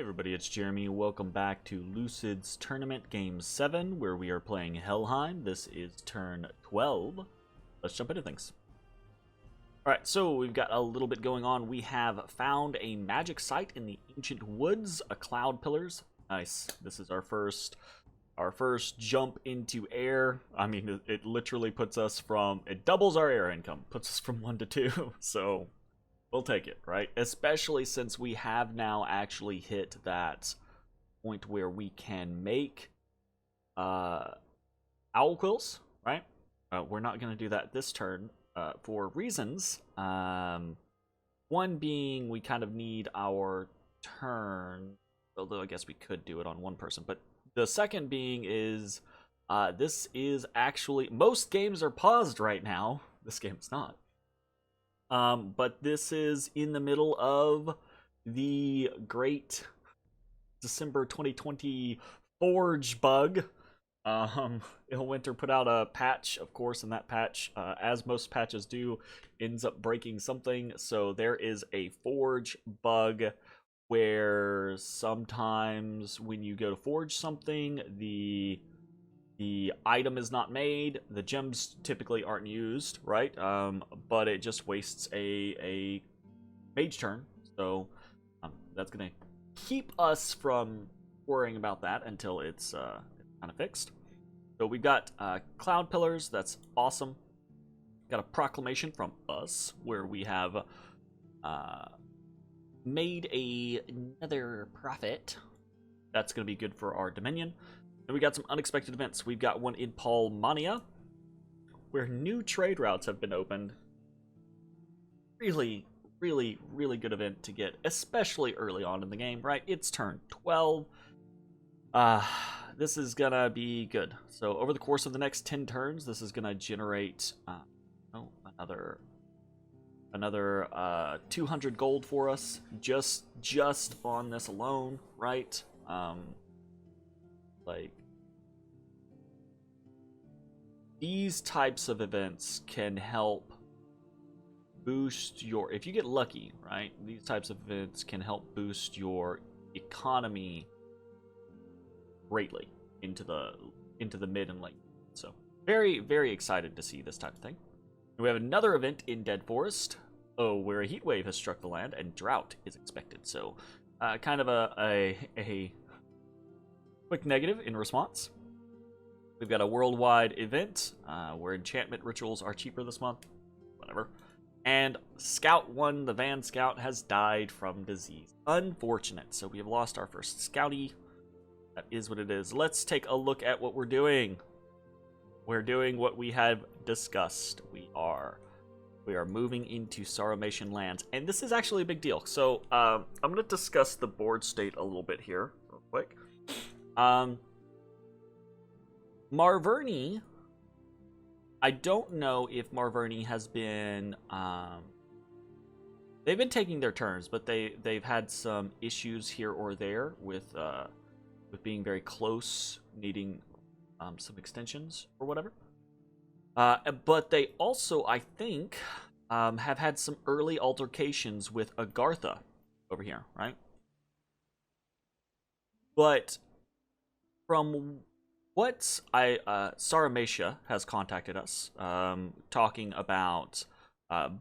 Everybody, it's Jeremy. Welcome back to Lucid's Tournament Game 7, where we are playing Helheim. This is turn 12. Let's jump into things. Alright, so we've got a little bit going on. We have found a magic site in the ancient woods, a cloud pillars. Nice. This is our first jump into air. I mean, it literally puts us from, it doubles our air income, puts us from 1 to 2, so we'll take it, right? Especially since we have now actually hit that point where we can make owl quills, right? We're not going to do that this turn for reasons. One being we kind of need our turn, although I guess we could do it on one person. But the second being is this is actually, most games are paused right now. This game's not. But this is in the middle of the great December 2020 Forge bug. Winter put out a patch, of course, and that patch, as most patches do, ends up breaking something. So there is a Forge bug where sometimes when you go to forge something, the item is not made, the gems typically aren't used, right? But it just wastes a mage turn, so that's gonna keep us from worrying about that until it's kind of fixed. So we've got cloud pillars, that's awesome. Got a proclamation from us where we have made another prophet. That's gonna be good for our dominion. And we got some unexpected events. We've got one in Palmania, where new trade routes have been opened. Really, really, really good event to get, especially early on in the game, right? It's turn 12. This is gonna be good. So over the course of the next 10 turns, this is gonna generate another 200 gold for us, just on this alone, right? Like, these types of events can help boost your, if you get lucky, right? These types of events can help boost your economy greatly into the mid and late. So very, very excited to see this type of thing. We have another event in Dead Forest, where a heat wave has struck the land and drought is expected. So kind of a quick negative in response. We've got a worldwide event where enchantment rituals are cheaper this month. Whatever. And Scout 1, the Van Scout, has died from disease. Unfortunate. So we have lost our first Scouty. That is what it is. Let's take a look at what we're doing. We're doing what we have discussed. We are moving into Saramatian lands. And this is actually a big deal. So I'm going to discuss the board state a little bit here real quick. Marverni, I don't know if Marverni has been, they've been taking their turns, but they've had some issues here or there with being very close, needing some extensions or whatever. But they also, I think, have had some early altercations with Agartha over here, right? But from what Saramatia has contacted us, talking about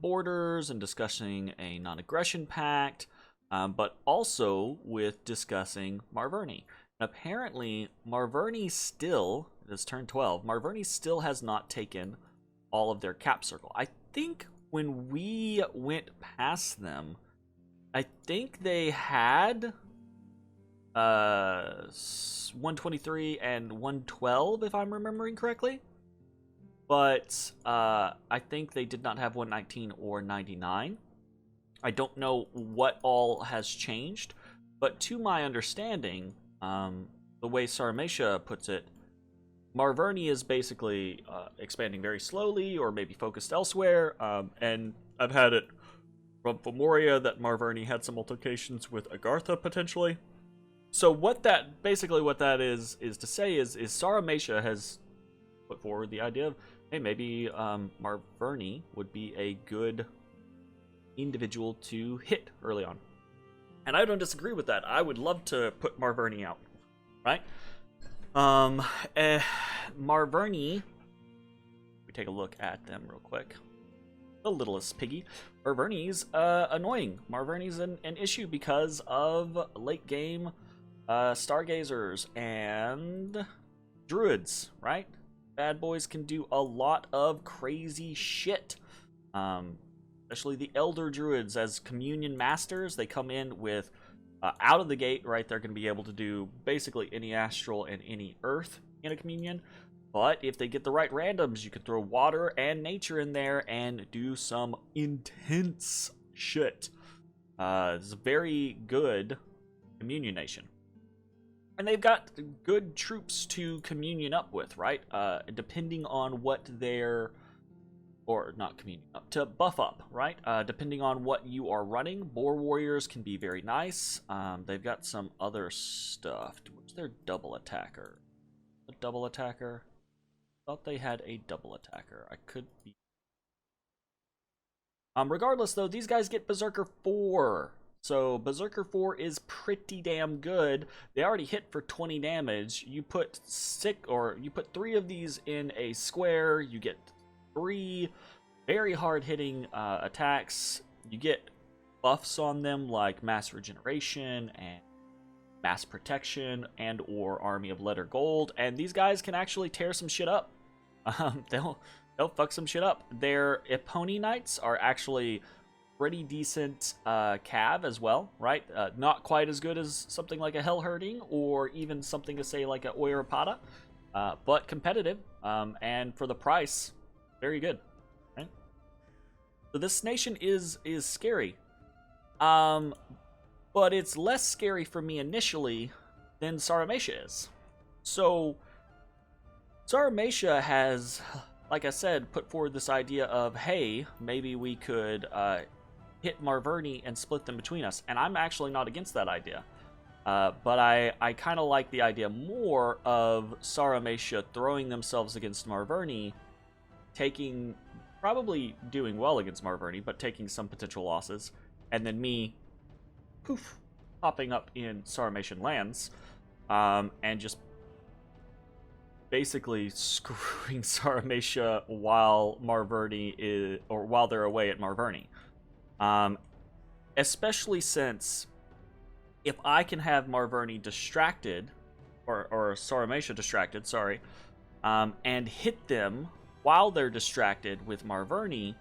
borders and discussing a non-aggression pact, but also with discussing Marverni. Apparently, Marverni still, it is turn 12, Marverni still has not taken all of their cap circle. I think when we went past them, I think they had 123 and 112, if I'm remembering correctly. But I think they did not have 119 or 99. I don't know what all has changed, but to my understanding, the way Saramatia puts it, Marverni is basically expanding very slowly or maybe focused elsewhere, and I've had it from Fomoria that Marverni had some altercations with Agartha potentially. So what that is to say is Saramatia has put forward the idea of, hey, maybe Marverni would be a good individual to hit early on. And I don't disagree with that. I would love to put Marverni out, right? Marverni, we take a look at them real quick. The littlest piggy. Marverni's annoying. Marverni's an issue because of late game stargazers and druids, right? Bad boys can do a lot of crazy shit. Especially the elder druids as communion masters. They come in with out of the gate, right? They're going to be able to do basically any astral and any earth in a communion. But if they get the right randoms, you can throw water and nature in there and do some intense shit. It's a very good communion nation. And they've got good troops to communion up with, right? Depending on what their... Or not communion up, to buff up, right? Depending on what you are running, Boar Warriors can be very nice. They've got some other stuff. What's their double attacker? A double attacker? Thought they had a double attacker. I could be... regardless, though, these guys get Berserker 4. So Berserker 4 is pretty damn good. They already hit for 20 damage. You put 3 of these in a square, you get 3 very hard-hitting attacks. You get buffs on them like Mass Regeneration and Mass Protection and or Army of Letter Gold, and these guys can actually tear some shit up. They'll fuck some shit up. Their Epony Knights are actually pretty decent cav as well, right? Not quite as good as something like a Hellherding or even something to say like a Oirapada, but competitive, and for the price, very good, right? So this nation is scary, but it's less scary for me initially than Saramatia is. So Saramatia has, like I said, put forward this idea of, hey, maybe we could hit Marverni and split them between us, and I'm actually not against that idea. But I kind of like the idea more of Saramatia throwing themselves against Marverni, probably doing well against Marverni, but taking some potential losses, and then me, poof, popping up in Saramatian lands, and just basically screwing Saramatia while they're away at Marverni. Especially since if I can have Marverni distracted, or Saramatia distracted, sorry, and hit them while they're distracted with Marverni,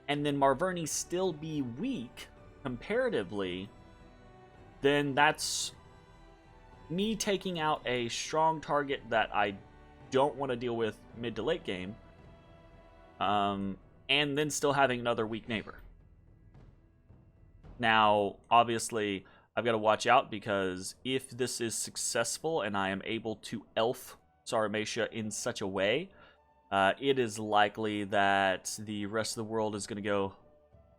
and then Marverni still be weak comparatively, then that's me taking out a strong target that I don't want to deal with mid to late game, and then still having another weak neighbor. Now, obviously, I've got to watch out, because if this is successful and I am able to elf Saramatia in such a way, it is likely that the rest of the world is going to go,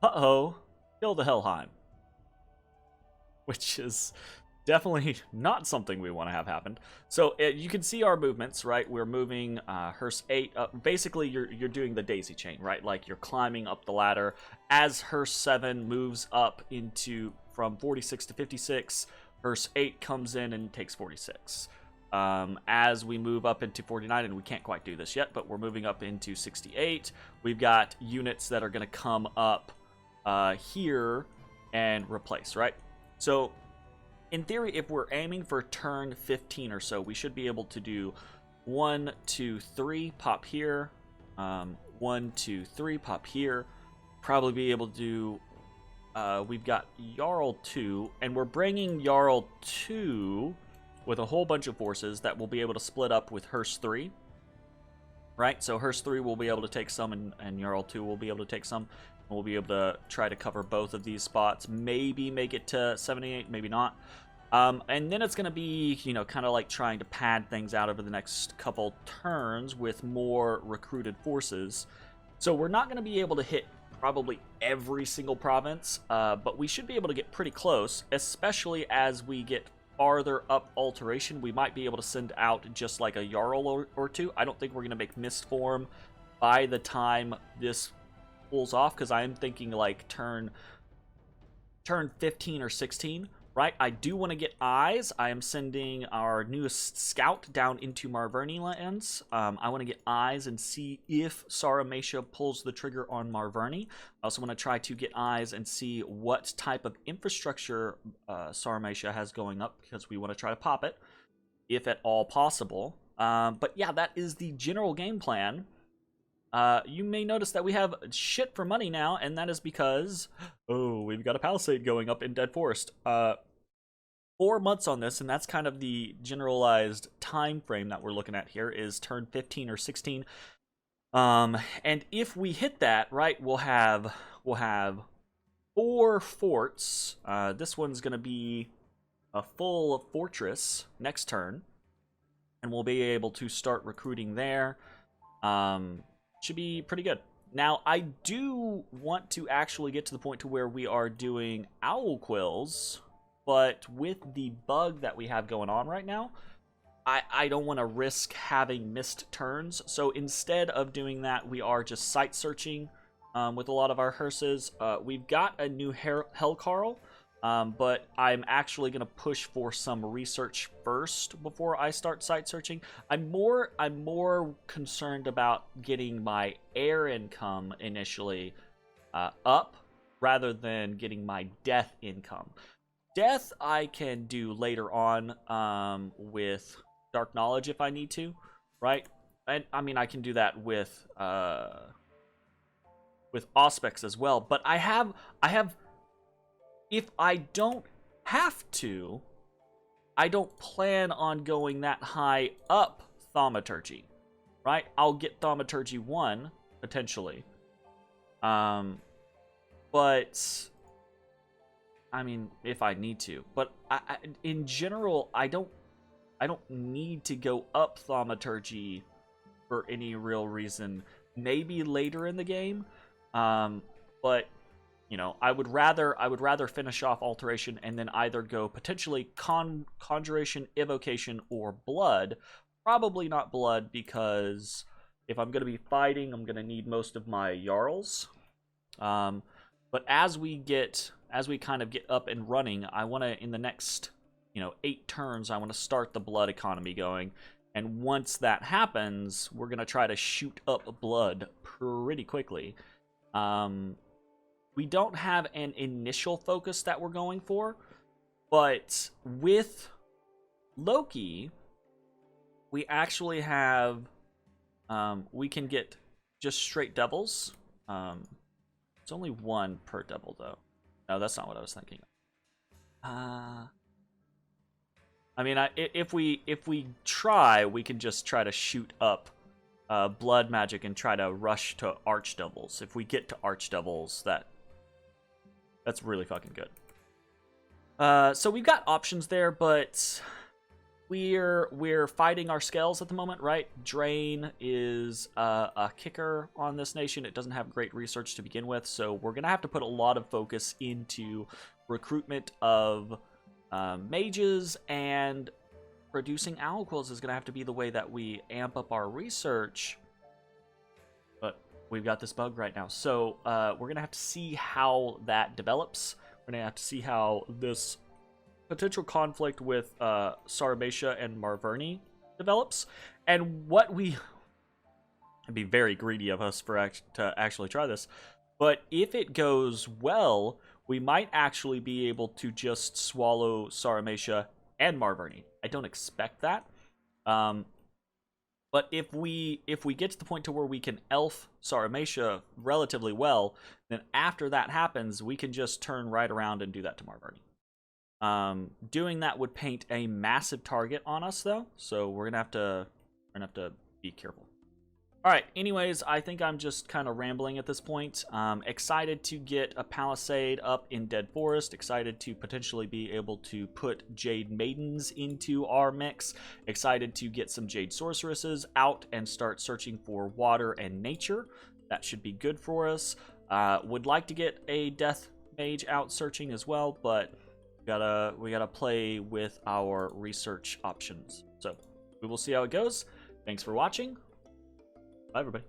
uh-oh, kill the Helheim. Which is definitely not something we want to have happen. So you can see our movements, right? We're moving Hearst 8 up. Basically, you're doing the daisy chain, right? Like you're climbing up the ladder. As Hearst 7 moves up from 46 to 56, Hearst 8 comes in and takes 46. As we move up into 49, and we can't quite do this yet, but we're moving up into 68, we've got units that are going to come up here and replace, right? So in theory, if we're aiming for turn 15 or so, we should be able to do 1, 2, 3, pop here, 1, 2, 3, pop here, probably be able to do, we've got Jarl 2, and we're bringing Jarl 2 with a whole bunch of forces that will be able to split up with Hearst 3, right? So Hearst 3 will be able to take some, and Jarl 2 will be able to take some. We'll be able to try to cover both of these spots, maybe make it to 78, maybe not. And then it's going to be, kind of like trying to pad things out over the next couple turns with more recruited forces. So we're not going to be able to hit probably every single province, but we should be able to get pretty close, especially as we get farther up Alteration. We might be able to send out just like a Jarl or two. I don't think we're going to make Mist Form by the time this pulls off, because I am thinking like turn turn 15 or 16, right? I do want to get eyes. I am sending our newest scout down into Marverni lands. I want to get eyes and see if Saramatia pulls the trigger on Marverni. I also want to try to get eyes and see what type of infrastructure Saramatia has going up, because we want to try to pop it, if at all possible. But yeah, that is the general game plan. You may notice that we have shit for money now, and that is because, oh, we've got a palisade going up in Dead Forest. 4 months on this, and that's kind of the generalized time frame that we're looking at here, is turn 15 or 16. And if we hit that, right, we'll have 4 forts. This one's gonna be a full fortress next turn, and we'll be able to start recruiting there. Should be pretty good. Now, I do want to actually get to the point to where we are doing owl quills, but with the bug that we have going on right now, I don't want to risk having missed turns. So instead of doing that, we are just site searching with a lot of our hearses. We've got a new Hellcarl, but I'm actually going to push for some research first before I start site searching. I'm more concerned about getting my air income initially up rather than getting my death income. Death I can do later on with Dark Knowledge if I need to, right? And I mean, I can do that with Auspex as well. But I have. If I don't have to, I don't plan on going that high up Thaumaturgy, right? I'll get Thaumaturgy 1 potentially, but I mean, if I need to. But in general, I don't need to go up Thaumaturgy for any real reason. Maybe later in the game, but you know, I would rather finish off Alteration and then either go potentially Conjuration, Evocation, or Blood. Probably not Blood, because if I'm going to be fighting, I'm going to need most of my Jarls. But as we kind of get up and running, I want to, in the next, 8 turns, I want to start the Blood economy going. And once that happens, we're going to try to shoot up Blood pretty quickly. We don't have an initial focus that we're going for, but with Loki, we actually have, we can get just straight devils. It's only 1 per devil, though. No, that's not what I was thinking. I mean, if we try, we can just try to shoot up blood magic and try to rush to archdevils. If we get to archdevils, that's really fucking good. So we've got options there, but we're fighting our scales at the moment, right? Drain is a kicker on this nation. It doesn't have great research to begin with, so we're gonna have to put a lot of focus into recruitment of mages, and producing owl quills is gonna have to be the way that we amp up our research. But we've got this bug right now, so we're gonna have to see how that develops. We're gonna have to see how this potential conflict with Saramatia and Marverni develops, and it'd be very greedy of us to actually try this, but if it goes well, we might actually be able to just swallow Saramatia and Marverni. I don't expect that, but if we get to the point to where we can elf Saramatia relatively well, then after that happens, we can just turn right around and do that to Marverni. Doing that would paint a massive target on us, though, so we're gonna have to be careful. All right, anyways, I think I'm just kind of rambling at this point. Excited to get a palisade up in Dead Forest. Excited to potentially be able to put Jade Maidens into our mix. Excited to get some Jade Sorceresses out and start searching for water and nature. That should be good for us. Would like to get a Death Mage out searching as well, but we gotta play with our research options. So we will see how it goes. Thanks for watching. Bye, everybody.